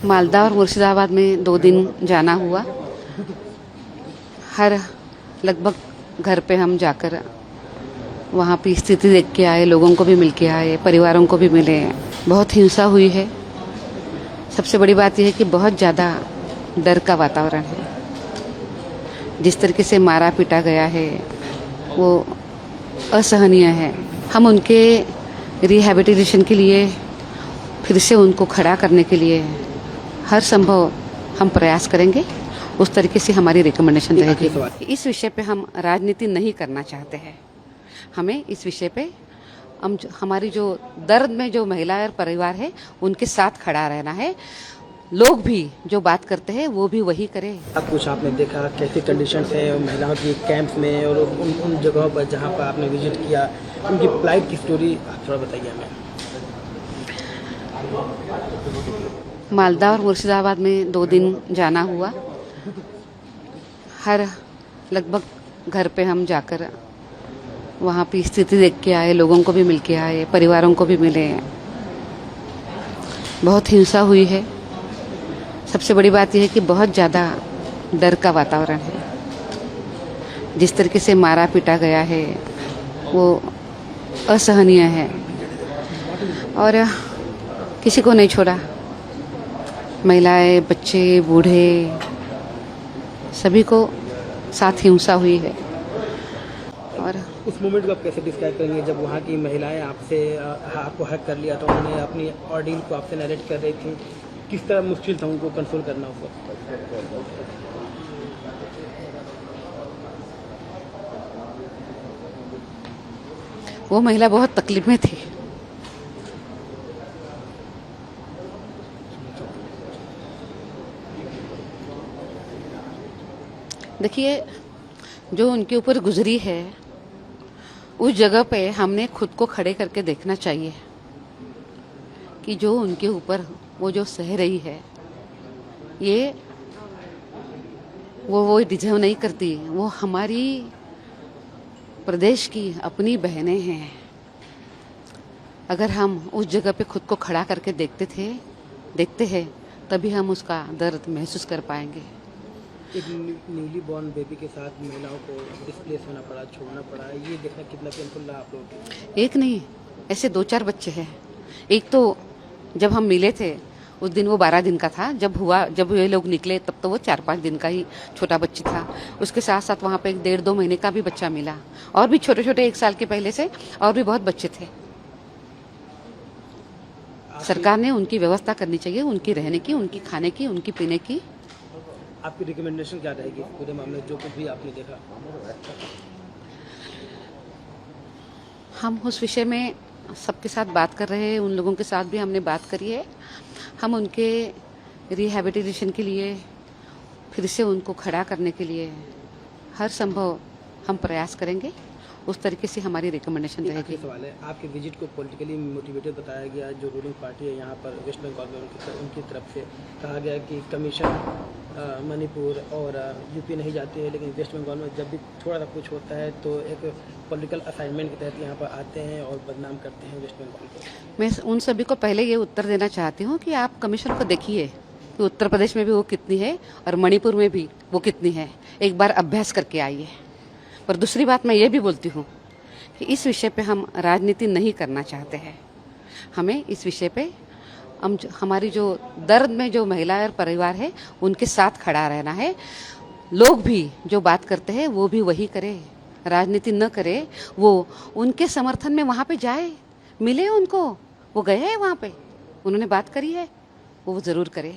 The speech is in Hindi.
मालदा और मुर्शिदाबाद में 2 दिन जाना हुआ। हर लगभग घर पे हम जाकर वहाँ की स्थिति देख के आए, लोगों को भी मिल के आए, परिवारों को भी मिले। बहुत हिंसा हुई है। सबसे बड़ी बात यह है कि बहुत ज़्यादा डर का वातावरण है। जिस तरीके से मारा पीटा गया है वो असहनीय है। हम उनके रिहैबिलिटेशन के लिए, फिर से उनको खड़ा करने के लिए हर संभव हम प्रयास करेंगे। उस तरीके से हमारी रिकमेंडेशन रहेगी। इस विषय पे हम राजनीति नहीं करना चाहते हैं। हमें इस विषय पे हमारी जो दर्द में जो महिला और परिवार है उनके साथ खड़ा रहना है। लोग भी जो बात करते हैं वो भी वही करें। अब कुछ आपने देखा कैसी कंडीशंस है महिलाओं की कैंप्स में और उन जगहों पर जहां पर आपने विजिट किया, उनकी फ्लाइट की स्टोरी आप थोड़ा बताइए हमें। मालदा और मुर्शिदाबाद में 2 दिन जाना हुआ। हर लगभग घर पे हम जाकर वहाँ की स्थिति देख के आए, लोगों को भी मिल के आए, परिवारों को भी मिले। बहुत हिंसा हुई है। सबसे बड़ी बात यह है कि बहुत ज़्यादा डर का वातावरण है। जिस तरीके से मारा पीटा गया है वो असहनीय है और किसी को नहीं छोड़ा। महिलाएं, बच्चे, बूढ़े, सभी को साथ हिंसा हुई है। और उस मोमेंट को आप कैसे डिस्क्राइब करेंगे जब वहाँ की महिलाएं आपको हक कर लिया तो उन्होंने अपनी ऑर्डील को आपसे नरेट कर रही थी, किस तरह मुश्किल था उनको कंट्रोल करना उस वक्त? वो महिला बहुत तकलीफ में थी। देखिए, जो उनके ऊपर गुजरी है उस जगह पे हमने खुद को खड़े करके देखना चाहिए कि जो उनके ऊपर वो जो सह रही है ये वो डिजर्व नहीं करती। वो हमारी प्रदेश की अपनी बहनें हैं। अगर हम उस जगह पे खुद को खड़ा करके देखते हैं तभी हम उसका दर्द महसूस कर पाएंगे। एक न्यूली बॉर्न बेबी के साथ महिलाओं को डिस्प्लेस होना पड़ा, छोड़ना पड़ा, ये देखना कितना पेनफुल रहा आप लोगों के लिए? एक नहीं, ऐसे 2-4 बच्चे हैं। एक तो जब हम मिले थे उस दिन वो 12 दिन का था। जब ये लोग निकले तब तो वो 4-5 दिन का ही छोटा बच्ची था। उसके साथ साथ वहाँ पे एक 1.5-2 महीने का भी बच्चा मिला और भी छोटे छोटे 1 साल के पहले से और भी बहुत बच्चे थे। सरकार ने उनकी व्यवस्था करनी चाहिए, उनकी रहने की, उनकी खाने की, उनकी पीने की। आपकी रिकमेंडेशन क्या रहेगी पूरे मामले जो कुछ भी आपने देखा? हम उस विषय में सबके साथ बात कर रहे हैं। उन लोगों के साथ भी हमने बात करी है। हम उनके रिहैबिलिटेशन के लिए, फिर से उनको खड़ा करने के लिए हर संभव हम प्रयास करेंगे। उस तरीके से हमारी रिकमेंडेशन रहेगी। सवाल है, आपके विजिट को पॉलिटिकली मोटिवेटेड बताया गया। जो रूलिंग पार्टी है यहाँ पर वेस्ट बंगाल में उनकी तरफ से कहा गया कि कमीशन मणिपुर और यूपी नहीं जाती है, लेकिन वेस्ट बंगाल में जब भी थोड़ा सा कुछ होता है तो एक पॉलिटिकल असाइनमेंट के तहत यहाँ पर आते हैं और बदनाम करते हैं वेस्ट बंगाल को। मैं उन सभी को पहले ये उत्तर देना चाहती हूँ कि आप कमीशन को देखिए कि उत्तर प्रदेश में भी वो कितनी है और मणिपुर में भी वो कितनी है। एक बार अभ्यास करके आइए। पर दूसरी बात मैं ये भी बोलती हूँ कि इस विषय पे हम राजनीति नहीं करना चाहते हैं। हमें इस विषय पे हमारी जो दर्द में जो महिला और परिवार है उनके साथ खड़ा रहना है। लोग भी जो बात करते हैं वो भी वही करें, राजनीति न करे। वो उनके समर्थन में वहाँ पे जाए, मिले उनको। वो गए हैं वहाँ पे, उन्होंने बात करी है, वो ज़रूर करे।